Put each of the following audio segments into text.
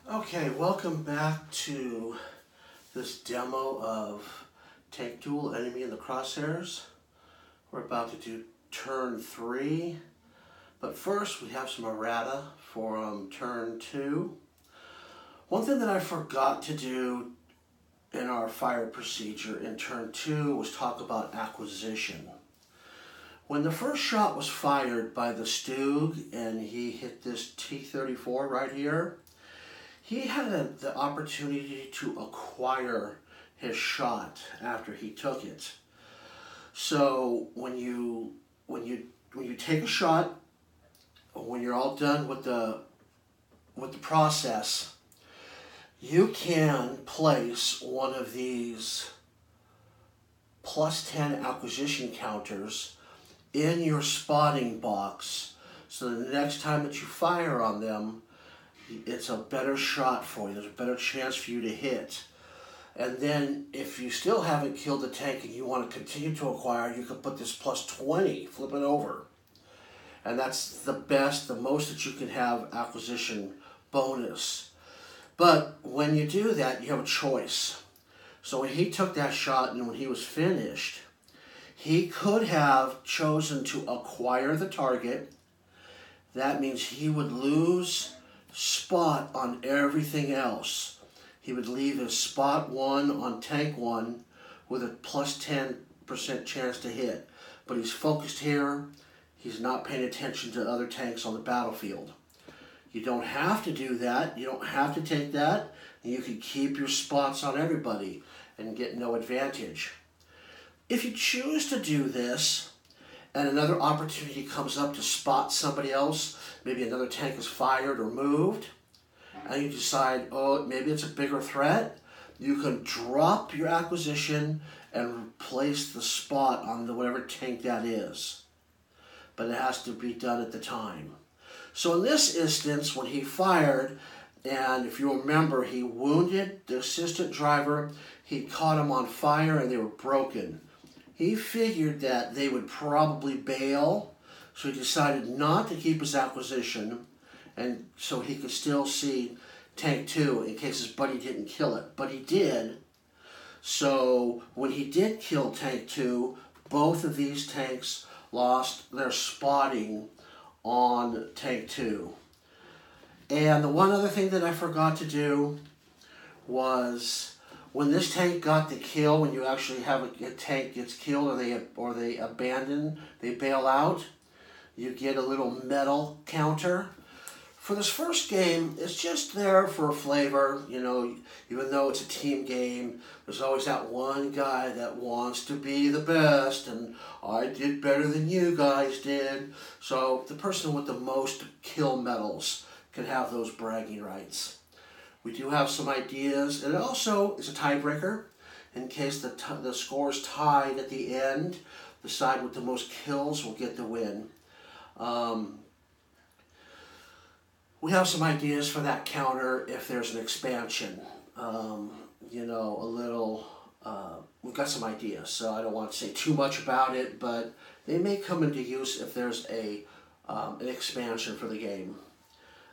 Okay, welcome back to this demo of Tank Duel Enemy in the Crosshairs. We're about to do turn 3, but first we have some errata for turn 2. One thing that I forgot to do in our fire procedure in turn 2 was talk about acquisition. When the first shot was fired by the Stug and he hit this T-34 right here, he had the opportunity to acquire his shot after he took it. So when you take a shot, when you're all done with the process, you can place one of these +10 acquisition counters in your spotting box, so the next time that you fire on them, it's a better shot for you. There's a better chance for you to hit. And then if you still haven't killed the tank and you want to continue to acquire, you can put this +20, flip it over. And that's the best, the most that you can have acquisition bonus. But when you do that, you have a choice. So when he took that shot and when he was finished, he could have chosen to acquire the target. That means he would lose spot on everything else. He would leave his spot 1 on tank 1 with a +10% chance to hit. But he's focused here. He's not paying attention to other tanks on the battlefield. You don't have to do that. You don't have to take that. And you can keep your spots on everybody and get no advantage. If you choose to do this, and another opportunity comes up to spot somebody else, maybe another tank is fired or moved, and you decide, oh, maybe it's a bigger threat, you can drop your acquisition and place the spot on whatever tank that is. But it has to be done at the time. So in this instance, when he fired, and if you remember, he wounded the assistant driver, he caught him on fire and they were broken. He figured that they would probably bail, so he decided not to keep his acquisition, and so he could still see Tank 2 in case his buddy didn't kill it. But he did. So when he did kill Tank 2, both of these tanks lost their spotting on Tank 2. And the one other thing that I forgot to do was, when this tank got the kill, when you actually have a tank gets killed or they abandon, they bail out, you get a little medal counter. For this first game, it's just there for flavor. You know, even though it's a team game, there's always that one guy that wants to be the best, and I did better than you guys did. So the person with the most kill medals can have those bragging rights. We do have some ideas, and it also is a tiebreaker. In case the score is tied at the end, the side with the most kills will get the win. We have some ideas for that counter if there's an expansion. You know, we've got some ideas, so I don't want to say too much about it, but they may come into use if there's an expansion for the game.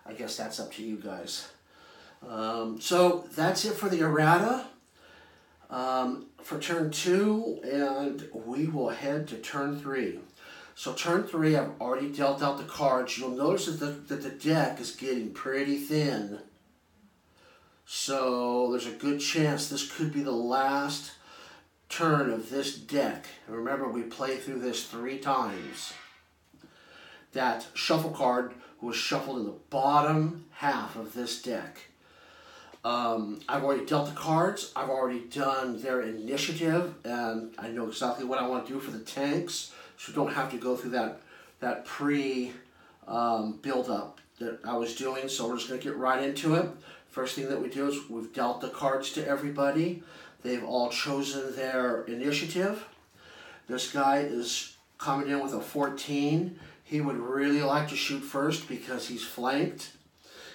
I guess that's up to you guys. So that's it for the errata for turn 2, and we will head to turn 3. So turn 3, I've already dealt out the cards. You'll notice that the deck is getting pretty thin. So there's a good chance this could be the last turn of this deck. And remember, we play through this 3 times. That shuffle card was shuffled in the bottom half of this deck. I've already dealt the cards, I've already done their initiative, and I know exactly what I want to do for the tanks, so don't have to go through that build-up that I was doing, so we're just going to get right into it. First thing that we do is we've dealt the cards to everybody. They've all chosen their initiative. This guy is coming in with a 14. He would really like to shoot first because he's flanked.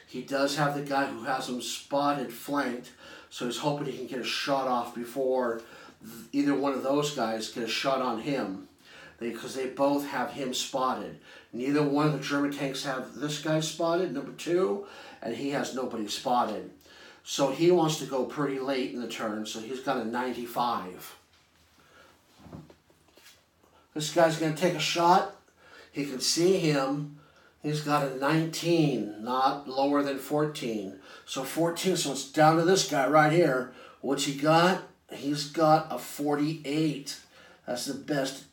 He does have the guy who has him spotted flanked, so he's hoping he can get a shot off before either one of those guys get a shot on him. because they both have him spotted. Neither one of the German tanks have this guy spotted, number 2, and he has nobody spotted. So he wants to go pretty late in the turn, so he's got a 95. This guy's going to take a shot. He can see him. He's got a 19, not lower than 14. So 14, so it's down to this guy right here. What's he got? He's got a 48. That's the best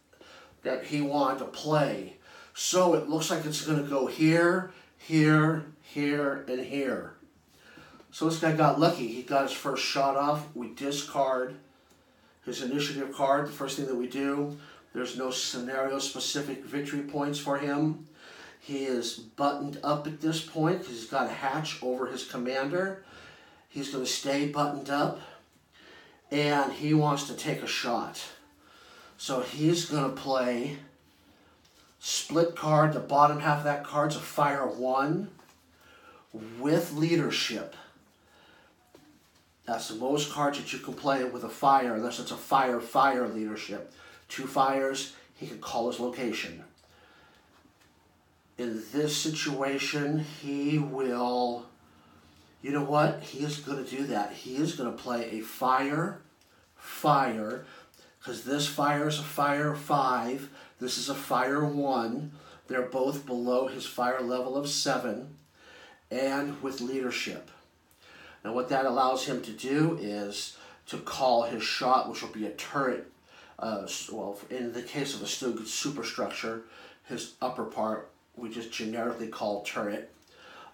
that he wanted to play. So it looks like it's going to go here, here, here, and here. So this guy got lucky. He got his first shot off. We discard his initiative card. The first thing that we do, there's no scenario-specific victory points for him. He is buttoned up at this point because he's got a hatch over his commander. He's going to stay buttoned up, and he wants to take a shot. So he's going to play split card. The bottom half of that card's a fire 1 with leadership. That's the most cards that you can play with a fire, unless it's a fire leadership. 2 fires, he can call his location. In this situation, he will, you know what? He is going to do that. He is going to play a fire, because this fire is a fire 5. This is a fire 1. They're both below his fire level of 7, and with leadership. Now what that allows him to do is to call his shot, which will be a turret. Well, in the case of a superstructure, his upper part we just generically call turret.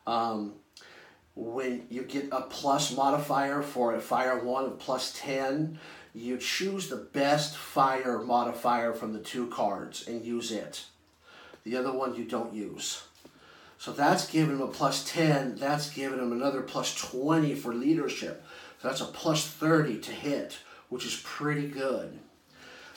When you get a plus modifier for a fire 1 of plus 10, you choose the best fire modifier from the 2 cards and use it. The other one you don't use. So that's giving him a plus 10. That's giving him another plus 20 for leadership. So that's a plus 30 to hit, which is pretty good.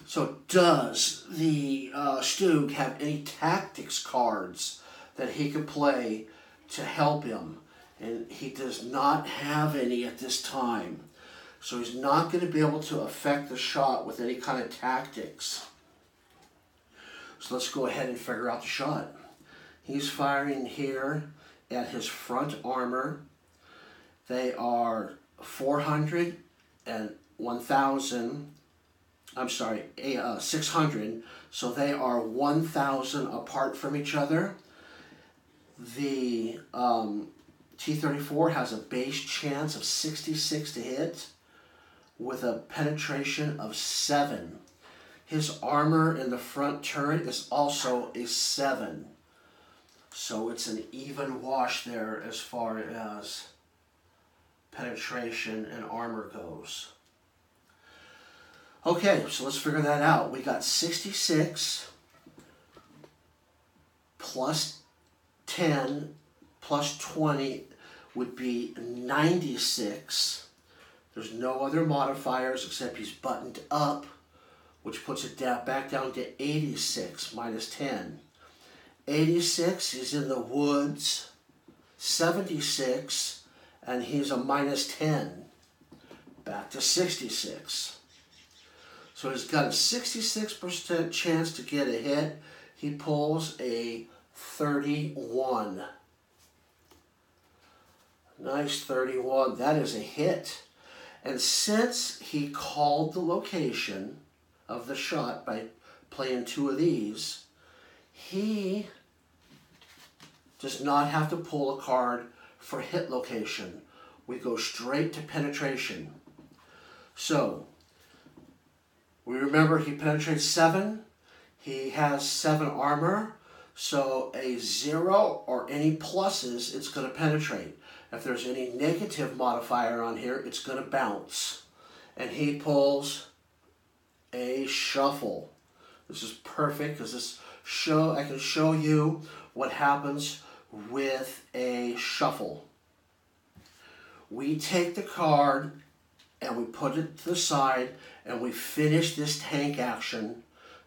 So does the Stug have any tactics cards that he can play to help him? And he does not have any at this time. So he's not going to be able to affect the shot with any kind of tactics. So let's go ahead and figure out the shot. He's firing here at his front armor. They are 400 and 1,000. I'm sorry, 600. So they are 1,000 apart from each other. The T-34 has a base chance of 66 to hit with a penetration of 7. His armor in the front turret is also a 7. So it's an even wash there as far as penetration and armor goes. Okay, so let's figure that out. We got 66 plus 10 plus 20 would be 96. There's no other modifiers except he's buttoned up, which puts it back down to 86 minus 10. 86 is in the woods. 76, and he's a minus 10. Back to 66. So he's got a 66% chance to get a hit. He pulls a 31. Nice 31. That is a hit. And since he called the location of the shot by playing 2 of these, he does not have to pull a card for hit location. We go straight to penetration. So, we remember he penetrates 7. He has 7 armor. So a 0 or any pluses, it's going to penetrate. If there's any negative modifier on here, it's going to bounce. And he pulls a shuffle. This is perfect because I can show you what happens with a shuffle. We take the card and we put it to the side and we finish this tank action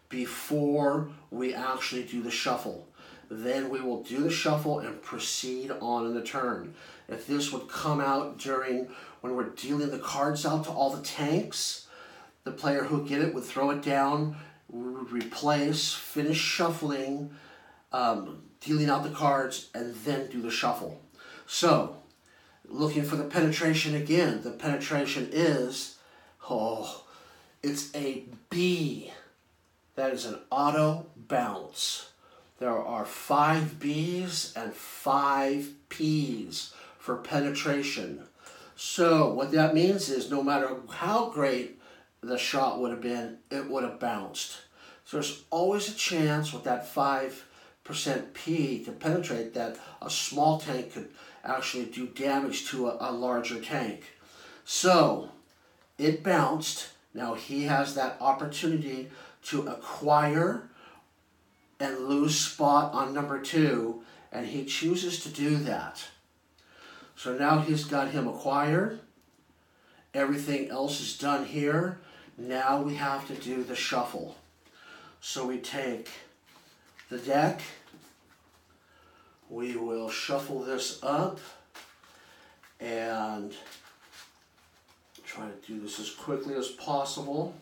before we actually do the shuffle. Then we will do the shuffle and proceed on in the turn. If this would come out during when we're dealing the cards out to all the tanks, the player who get it would throw it down replace, finish shuffling, dealing out the cards, and then do the shuffle. So, looking for the penetration again. The penetration is, it's a B. That is an auto bounce. There are 5 B's and 5 P's for penetration. So what that means is no matter how great the shot would have been, it would have bounced. So there's always a chance with that 5% P to penetrate that a small tank could actually do damage to a larger tank. So it bounced. Now he has that opportunity to acquire and lose spot on number 2, and he chooses to do that. So now he's got him acquired. Everything else is done here. Now we have to do the shuffle. So we take the deck. We will shuffle this up and try to do this as quickly as possible.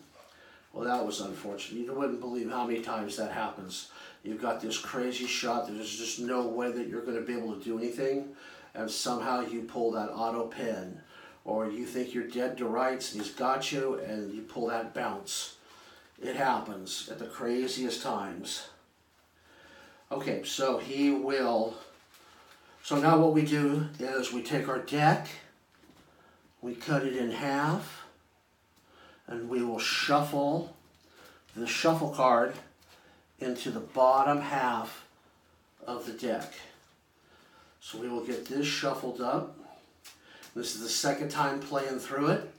Well, that was unfortunate. You wouldn't believe how many times that happens. You've got this crazy shot. There's just no way that you're going to be able to do anything, and somehow you pull that auto pin. Or you think you're dead to rights and he's got you, and you pull that bounce. It happens at the craziest times. Okay, so he will. So now what we do is we take our deck, we cut it in half, and we will shuffle the shuffle card into the bottom half of the deck. So we will get this shuffled up. This is the second time playing through it.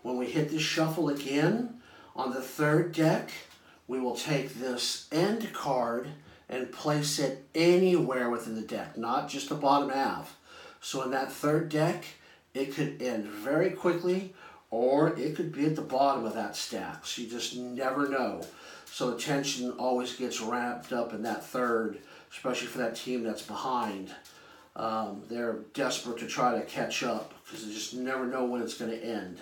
When we hit this shuffle again, on the third deck, we will take this end card and place it anywhere within the deck, not just the bottom half. So in that third deck, it could end very quickly, or it could be at the bottom of that stack. So you just never know. So the tension always gets wrapped up in that third, especially for that team that's behind. They're desperate to try to catch up because they just never know when it's going to end.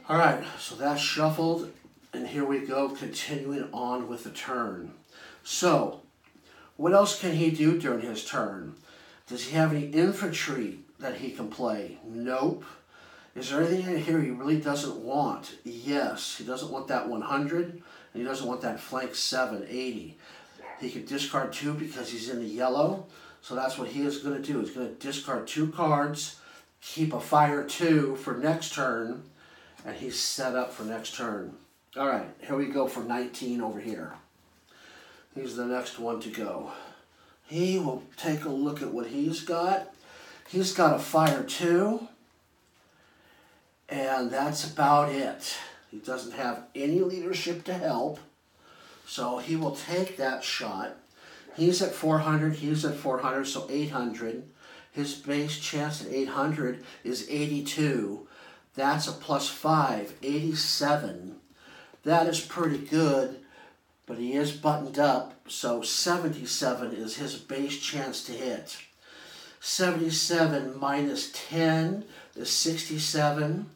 All right, so that's shuffled, and here we go, continuing on with the turn. So, what else can he do during his turn? Does he have any infantry that he can play? Nope. Is there anything in here he really doesn't want? Yes, he doesn't want that 100, and he doesn't want that flank 7, 80. He could discard 2 because he's in the yellow, so that's what he is going to do. He's going to discard 2 cards, keep a fire 2 for next turn, and he's set up for next turn. All right, here we go for 19 over here. He's the next one to go. He will take a look at what he's got. He's got a fire 2. And that's about it. He doesn't have any leadership to help. So he will take that shot. He's at 400, he's at 400, so 800. His base chance at 800 is 82. That's a +5, 87. That is pretty good, but he is buttoned up, so 77 is his base chance to hit. 77 minus 10 is 67.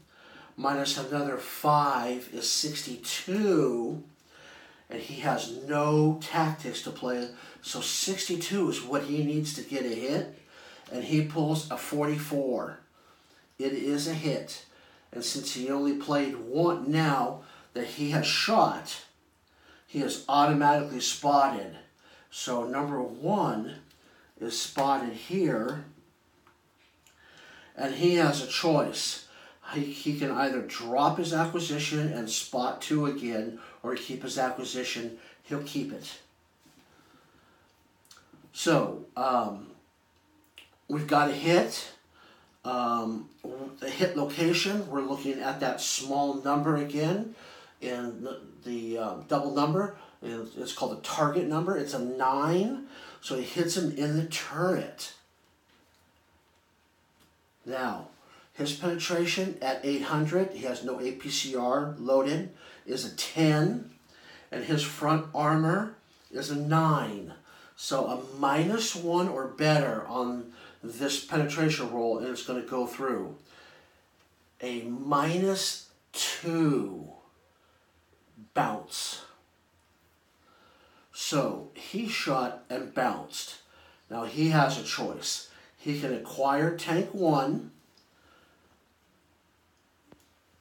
Minus another 5 is 62, and he has no tactics to play, so 62 is what he needs to get a hit, and he pulls a 44. It is a hit, and since he only played one now that he has shot, he is automatically spotted. So number 1 is spotted here, and he has a choice. He can either drop his acquisition and spot 2 again, or keep his acquisition. He'll keep it. So, we've got a hit. The hit location, we're looking at that small number again, in the double number. It's called the target number. It's a 9, so he hits him in the turret. Now, his penetration at 800, he has no APCR loaded, is a 10. And his front armor is a 9. So a -1 or better on this penetration roll, and it's going to go through. A -2. bounce. So he shot and bounced. Now he has a choice. He can acquire tank 1,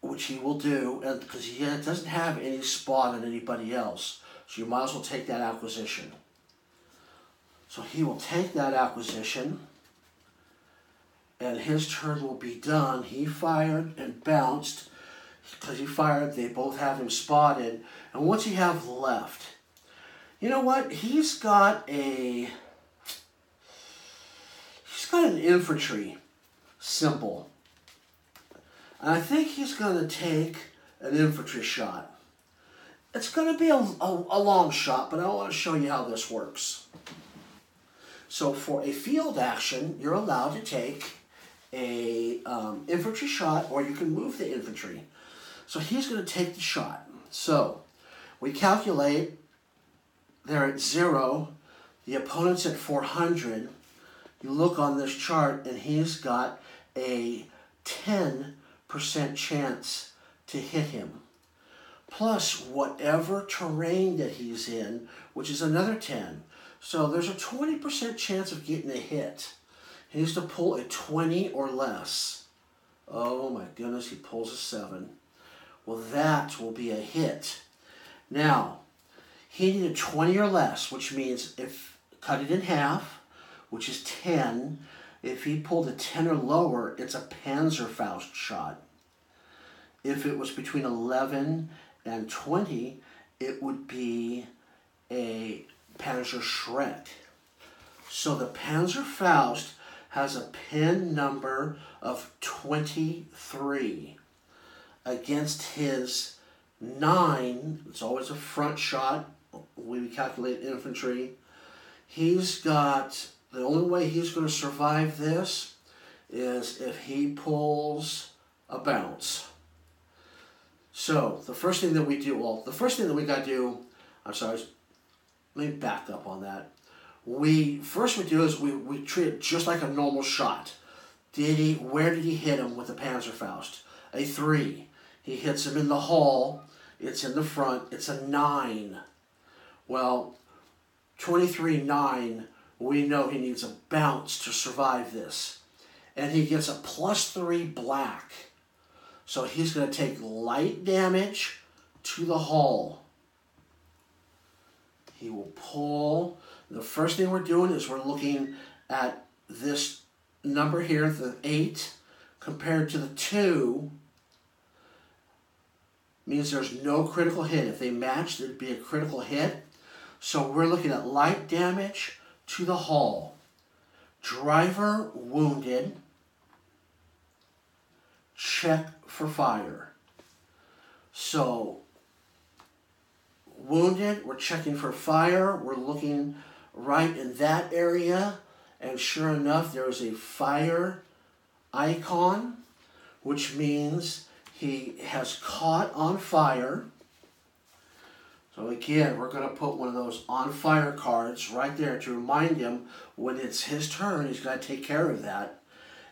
which he will do, and because he doesn't have any spot on anybody else. So you might as well take that acquisition. So he will take that acquisition, and his turn will be done. He fired and bounced. Because he fired, they both have him spotted. And what's he have left? You know what? He's got an infantry symbol. And I think he's going to take an infantry shot. It's going to be a long shot, but I want to show you how this works. So for a field action, you're allowed to take a infantry shot, or you can move the infantry. So he's going to take the shot. So we calculate, they're at 0, the opponent's at 400. You look on this chart and he's got a 10% chance to hit him. Plus whatever terrain that he's in, which is another 10. So there's a 20% chance of getting a hit. He needs to pull a 20 or less. Oh my goodness, he pulls a 7. Well, that will be a hit. Now, he needed 20 or less, which means if cut it in half, which is 10, if he pulled a 10 or lower, it's a Panzerfaust shot. If it was between 11 and 20, it would be a Panzerschreck. So the Panzerfaust has a pin number of 23. Against his 9, it's always a front shot, we calculate infantry. He's got, the only way he's going to survive this is if he pulls a bounce. So the first thing that we do, got to do, let me back up on that. We treat it just like a normal shot. Where did he hit him with the Panzerfaust? A 3. He hits him in the hull. It's in the front. It's a 9. Well, 23-9, we know he needs a bounce to survive this. And he gets a +3 black. So he's going to take light damage to the hull. He will pull. The first thing we're doing is we're looking at this number here, the 8, compared to the 2. Means there's no critical hit. If they match, there'd be a critical hit. So we're looking at light damage to the hull. Driver wounded. Check for fire. So wounded, we're checking for fire. We're looking right in that area. And sure enough, there's a fire icon, which means he has caught on fire. So again, we're going to put one of those on fire cards right there to remind him when it's his turn, he's got to take care of that.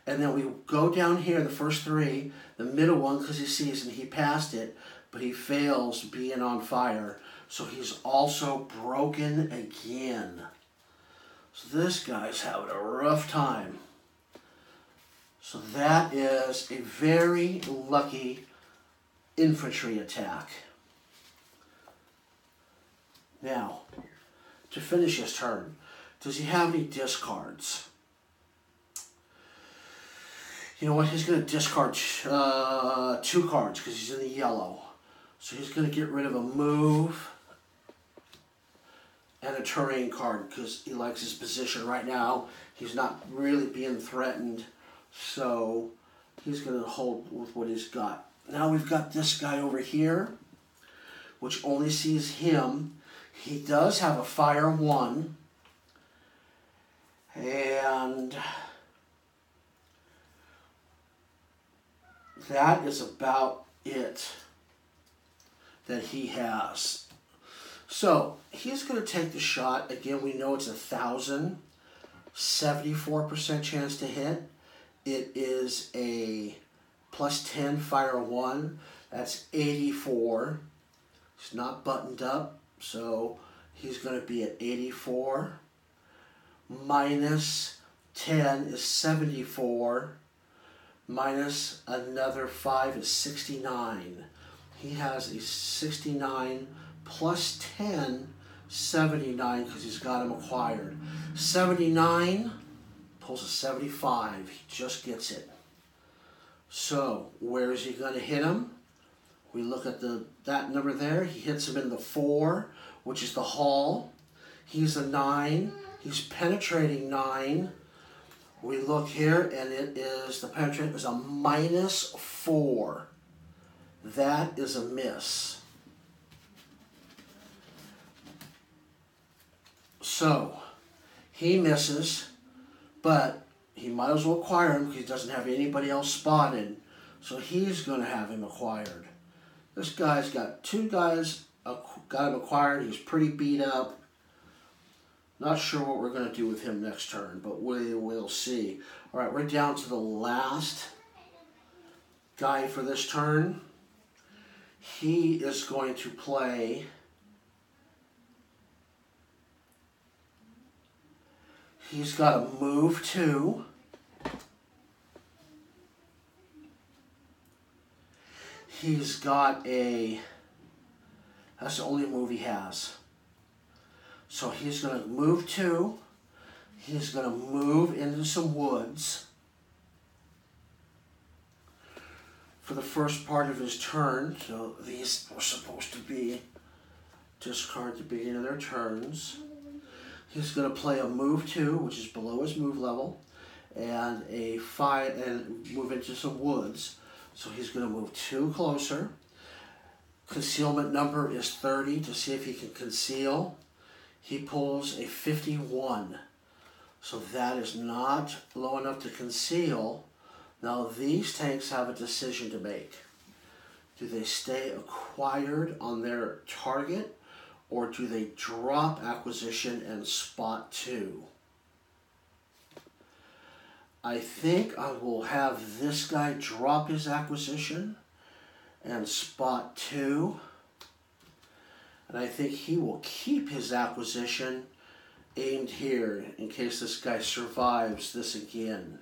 And then we go down here, the first 3, the middle one, because he sees and he passed it, but he fails being on fire. So he's also broken again. So this guy's having a rough time. So that is a very lucky infantry attack. Now, to finish his turn, does he have any discards? You know what? He's going to discard 2 cards because he's in the yellow. So he's going to get rid of a move and a terrain card because he likes his position right now. He's not really being threatened. So he's going to hold with what he's got. Now we've got this guy over here, which only sees him. He does have a fire 1. And that is about it that he has. So he's going to take the shot. Again, we know it's 1,074% chance to hit. It is a +10 fire 1. That's 84. He's not buttoned up, so he's going to be at 84. Minus 10 is 74. Minus another 5 is 69. He has a 69 plus 10, 79, because he's got him acquired. 79 pulls a 75. He just gets it. So where is he going to hit him? We look at that number there. He hits him in the 4, which is the hall. He's a 9. He's penetrating 9. We look here, and it is, the penetrating is a minus 4. That is a miss. So, he misses, but he might as well acquire him because he doesn't have anybody else spotted. So he's going to have him acquired. This guy's got 2 guys got him acquired. He's pretty beat up. Not sure what we're going to do with him next turn, but we will see. All right, we're down to the last guy for this turn. He is going to play... He's got a move 2. He's got a... That's the only move he has. So he's going to move 2. He's going to move into some woods for the first part of his turn. So these are supposed to be discard at the beginning of their turns. He's going to play a move 2, which is below his move level, and a 5, and move into some woods. So he's going to move 2 closer. Concealment number is 30 to see if he can conceal. He pulls a 51. So that is not low enough to conceal. Now these tanks have a decision to make. Do they stay acquired on their target, or do they drop acquisition and spot 2? I think I will have this guy drop his acquisition and spot 2. And I think he will keep his acquisition aimed here in case this guy survives this again.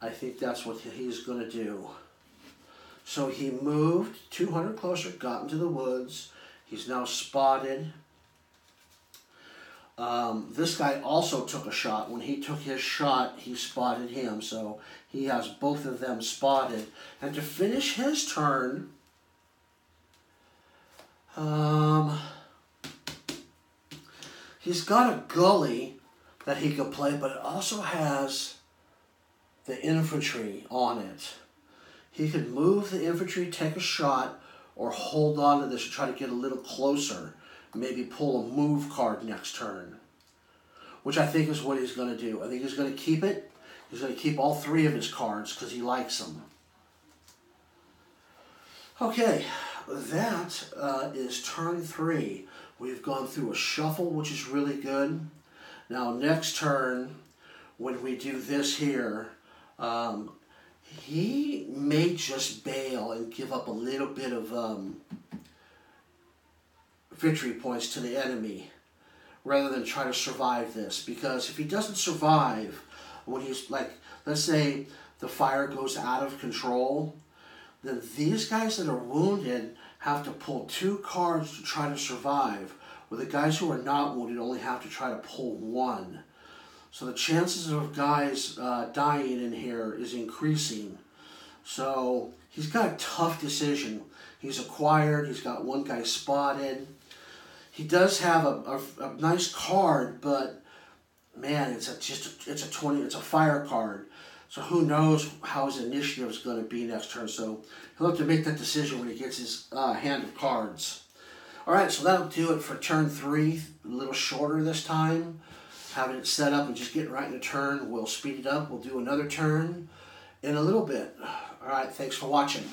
I think that's what he's going to do. So he moved 200 closer, got into the woods. He's now spotted. This guy also took a shot. When he took his shot, he spotted him. So he has both of them spotted. And to finish his turn, he's got a gully that he could play, but it also has the infantry on it. He could move the infantry, take a shot, or hold on to this and try to get a little closer. Maybe pull a move card next turn, which I think is what he's going to do. I think he's going to keep it. He's going to keep all 3 of his cards because he likes them. Okay, that is turn 3. We've gone through a shuffle, which is really good. Now, next turn, when we do this here, he may just bail and give up a little bit of victory points to the enemy rather than try to survive this. Because if he doesn't survive, when he's like, let's say the fire goes out of control, then these guys that are wounded have to pull 2 cards to try to survive, where the guys who are not wounded only have to try to pull 1. So the chances of guys dying in here is increasing. So he's got a tough decision. He's acquired. He's got 1 guy spotted. He does have a nice card, but man, it's a 20. It's a fire card. So who knows how his initiative is going to be next turn. So he'll have to make that decision when he gets his hand of cards. All right, so that'll do it for turn 3. A little shorter this time. Having it set up and just getting right in the turn. We'll speed it up. We'll do another turn in a little bit. All right, thanks for watching.